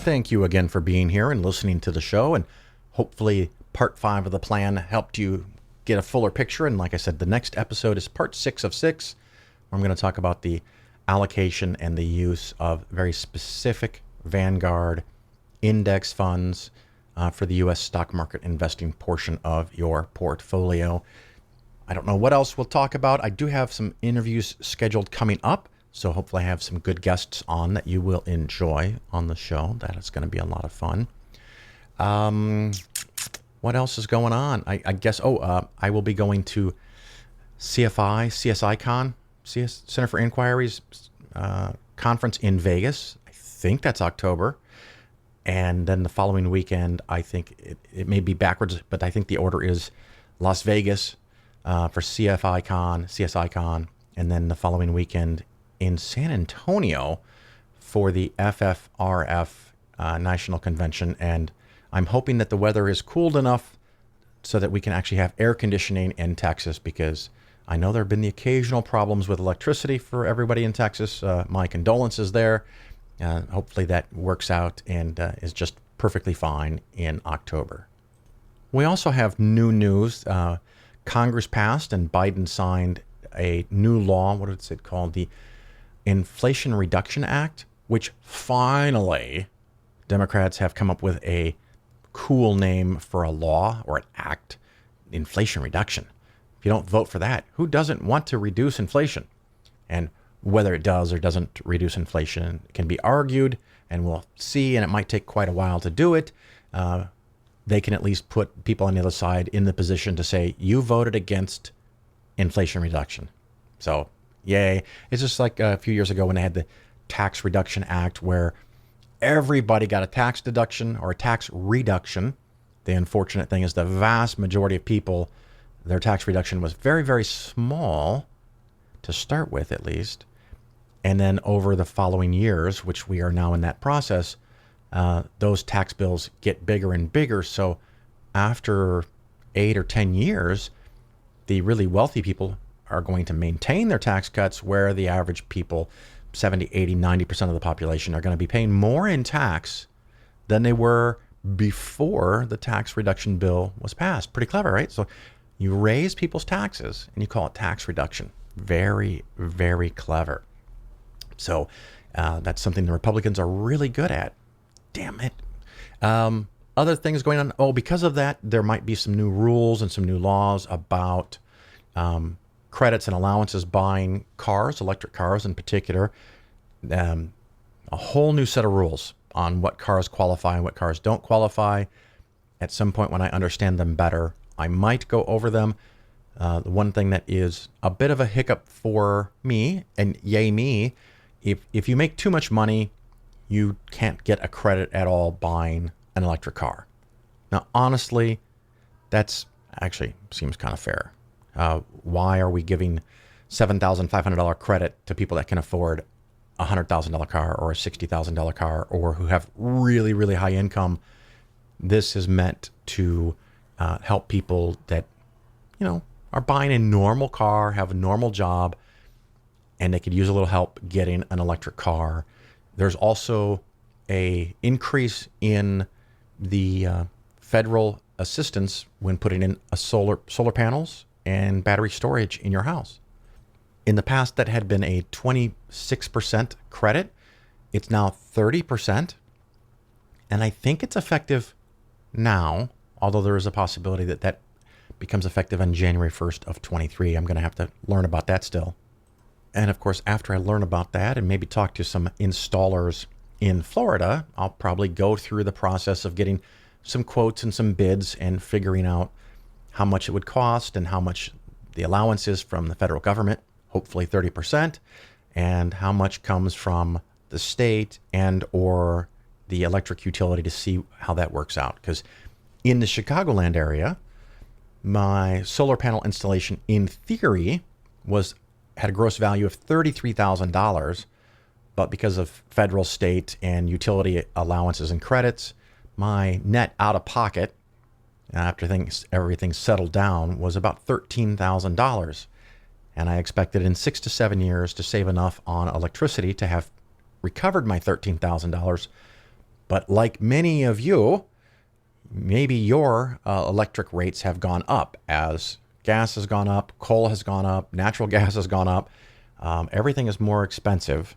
Speaker 2: Thank you again for being here and listening to the show. And hopefully part 5 of the plan helped you get a fuller picture. And like I said, the next episode is part 6 of 6, where I'm going to talk about the allocation and the use of very specific Vanguard index funds for the U.S. stock market investing portion of your portfolio. I don't know what else we'll talk about. I do have some interviews scheduled coming up, so hopefully I have some good guests on that you will enjoy on the show. That is going to be a lot of fun. What else is going on? I guess, I will be going to CSICon, Center for Inquiries conference in Vegas. I think that's October. And then the following weekend, I think it may be backwards, but I think the order is Las Vegas for CSICon, and then the following weekend in San Antonio for the FFRF National Convention. And I'm hoping that the weather is cooled enough so that we can actually have air conditioning in Texas, because I know there have been the occasional problems with electricity for everybody in Texas. My condolences there. Hopefully that works out and is just perfectly fine in October. We also have new news. Congress passed and Biden signed a new law. What is it called? The Inflation Reduction Act, which finally Democrats have come up with a cool name for a law or an act. Inflation reduction. If you don't vote for that, who doesn't want to reduce inflation? And whether it does or doesn't reduce inflation can be argued, and we'll see, and it might take quite a while to do it. They can at least put people on the other side in the position to say, you voted against inflation reduction. So, yay. It's just like a few years ago when they had the Tax Reduction Act where everybody got a tax deduction or a tax reduction. The unfortunate thing is the vast majority of people, their tax reduction was very, very small to start with, at least. And then over the following years, which we are now in that process, those tax bills get bigger and bigger. So after 8 or 10 years, the really wealthy people are going to maintain their tax cuts, where the average people, 70, 80, 90% of the population, are going to be paying more in tax than they were before the tax reduction bill was passed. Pretty clever, right? So you raise people's taxes and you call it tax reduction. Very, very clever. So that's something the Republicans are really good at. Damn it. Other things going on. Oh, because of that, there might be some new rules and some new laws about credits and allowances buying cars, electric cars in particular. A whole new set of rules on what cars qualify and what cars don't qualify. At some point when I understand them better, I might go over them. The one thing that is a bit of a hiccup for me, and yay me, if you make too much money, you can't get a credit at all buying an electric car. Now, honestly, that's actually seems kind of fair. Why are we giving $7,500 credit to people that can afford a $100,000 car or a $60,000 car, or who have really, really high income? This is meant to help people that, are buying a normal car, have a normal job, and they could use a little help getting an electric car. There's also a increase in the federal assistance when putting in solar panels and battery storage in your house. In the past, that had been a 26% credit. It's now 30%. And I think it's effective now, although there is a possibility that that becomes effective on January 1st of 23. I'm going to have to learn about that still. And of course, after I learn about that and maybe talk to some installers in Florida, I'll probably go through the process of getting some quotes and some bids and figuring out how much it would cost and how much the allowance is from the federal government, hopefully 30%, and how much comes from the state and or the electric utility, to see how that works out. Because in the Chicagoland area, my solar panel installation in theory had a gross value of $33,000, but because of federal, state, and utility allowances and credits, my net out of pocket after everything settled down was about $13,000. And I expected in 6 to 7 years to save enough on electricity to have recovered my $13,000. But like many of you, maybe your electric rates have gone up as gas has gone up, coal has gone up, natural gas has gone up. Everything is more expensive.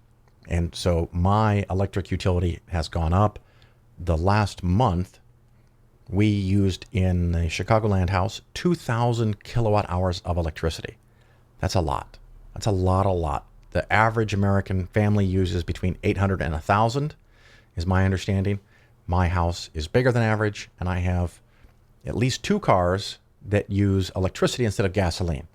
Speaker 2: And so my electric utility has gone up. The last month, we used in the Chicagoland house 2,000 kilowatt hours of electricity. That's a lot. That's a lot. The average American family uses between 800 and 1,000, is my understanding. My house is bigger than average, and I have at least 2 cars that use electricity instead of gasoline.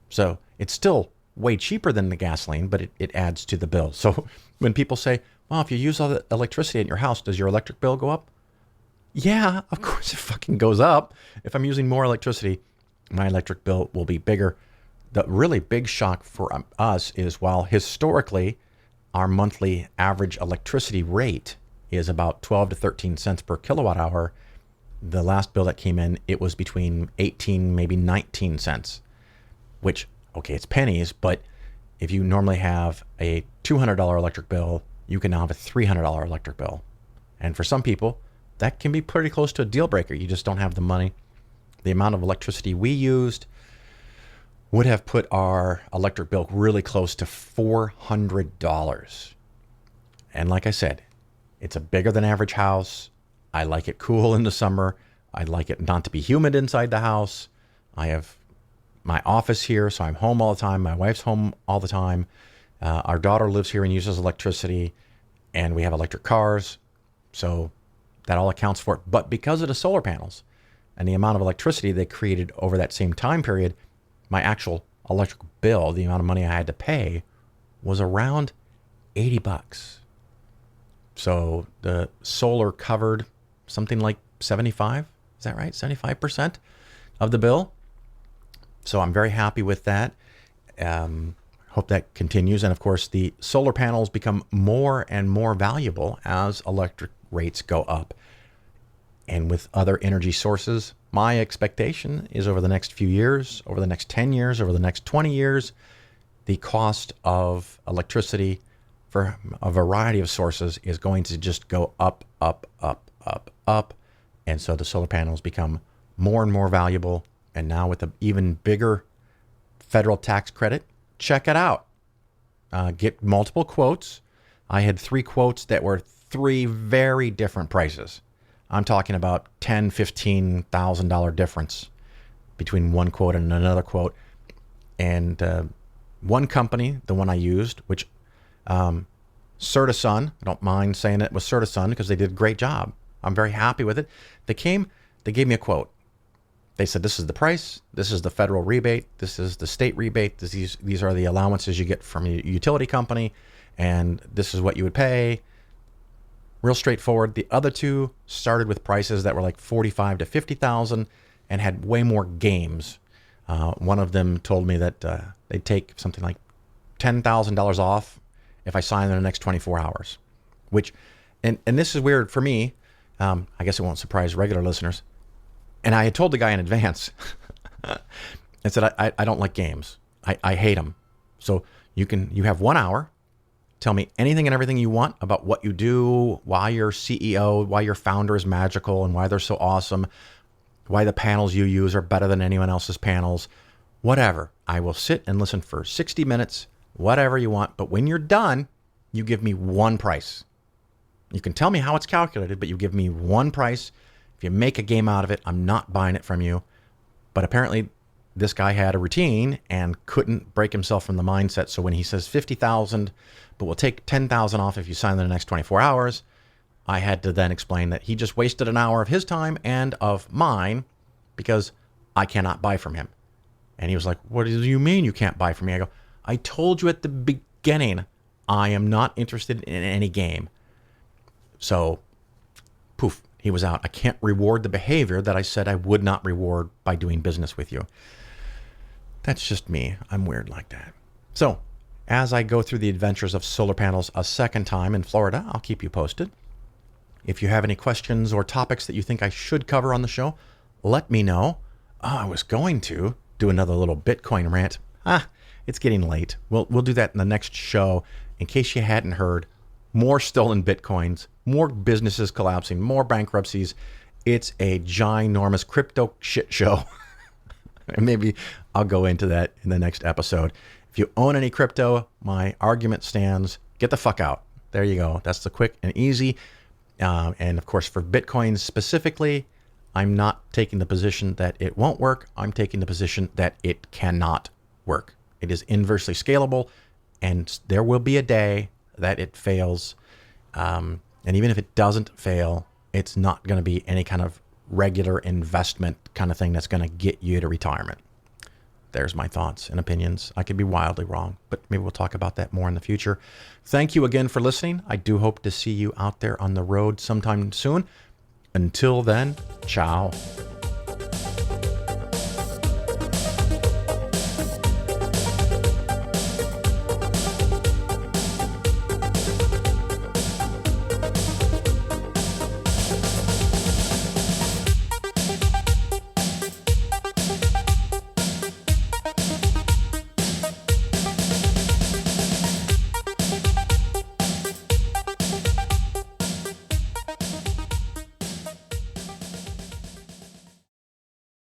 Speaker 2: So it's still way cheaper than the gasoline, but it adds to the bill. So when people say, well, if you use all the electricity in your house, does your electric bill go up? Yeah, of course it fucking goes up. If I'm using more electricity, my electric bill will be bigger. The really big shock for us is, while historically our monthly average electricity rate is about 12 to 13 cents per kilowatt hour, the last bill that came in, it was between 18, maybe 19 cents, which, okay, it's pennies, but if you normally have a $200 electric bill, you can now have a $300 electric bill. And for some people, that can be pretty close to a deal breaker. You just don't have the money. The amount of electricity we used would have put our electric bill really close to $400. And like I said, it's a bigger than average house. I like it cool in the summer. I like it not to be humid inside the house. I have, my office here, so I'm home all the time. My wife's home all the time. Our daughter lives here and uses electricity, and we have electric cars, so that all accounts for it. But because of the solar panels and the amount of electricity they created over that same time period, my actual electric bill, the amount of money I had to pay, was around $80. So the solar covered something like 75, is that right? 75% of the bill. So I'm very happy with that. Hope that continues. And of course, the solar panels become more and more valuable as electric rates go up. And with other energy sources, my expectation is over the next few years, over the next 10 years, over the next 20 years, the cost of electricity for a variety of sources is going to just go up, up, up, up, up. And so the solar panels become more and more valuable. And now with an even bigger federal tax credit, check it out. Get multiple quotes. I had 3 quotes that were 3 very different prices. I'm talking about $10,000, $15,000 difference between one quote and another quote. And one company, the one I used, which Certasun, I don't mind saying it was Certasun because they did a great job. I'm very happy with it. They gave me a quote. They said, this is the price, this is the federal rebate, this is the state rebate, these are the allowances you get from your utility company, and this is what you would pay. Real straightforward. The other 2 started with prices that were like $45,000 to $50,000 and had way more games. One of them told me that they'd take something like $10,000 off if I signed in the next 24 hours. Which, and this is weird for me. I guess it won't surprise regular listeners. And I had told the guy in advance and said, I don't like games. I hate them. So you have 1 hour. Tell me anything and everything you want about what you do, why your CEO, why your founder is magical, and why they're so awesome, why the panels you use are better than anyone else's panels, whatever. I will sit and listen for 60 minutes, whatever you want. But when you're done, you give me one price. You can tell me how it's calculated, but you give me one price. If you make a game out of it, I'm not buying it from you. But apparently this guy had a routine and couldn't break himself from the mindset. So when he says 50,000, but we'll take 10,000 off if you sign in the next 24 hours, I had to then explain that he just wasted an hour of his time and of mine because I cannot buy from him. And he was like, what do you mean you can't buy from me? I go, I told you at the beginning, I am not interested in any game. So, poof, he was out. I can't reward the behavior that I said I would not reward by doing business with you. That's just me. I'm weird like that. So, as I go through the adventures of solar panels a second time in Florida, I'll keep you posted. If you have any questions or topics that you think I should cover on the show, let me know. Oh, I was going to do another little Bitcoin rant. It's getting late. We'll do that in the next show. In case you hadn't heard, more stolen Bitcoins, more businesses collapsing, more bankruptcies. It's a ginormous crypto shit show. And maybe I'll go into that in the next episode. If you own any crypto, my argument stands. Get the fuck out. There you go. That's the quick and easy. And of course, for Bitcoin specifically, I'm not taking the position that it won't work. I'm taking the position that it cannot work. It is inversely scalable, and there will be a day that it fails. And even if it doesn't fail, it's not going to be any kind of regular investment kind of thing that's going to get you to retirement. There's my thoughts and opinions. I could be wildly wrong, but maybe we'll talk about that more in the future. Thank you again for listening. I do hope to see you out there on the road sometime soon. Until then, ciao.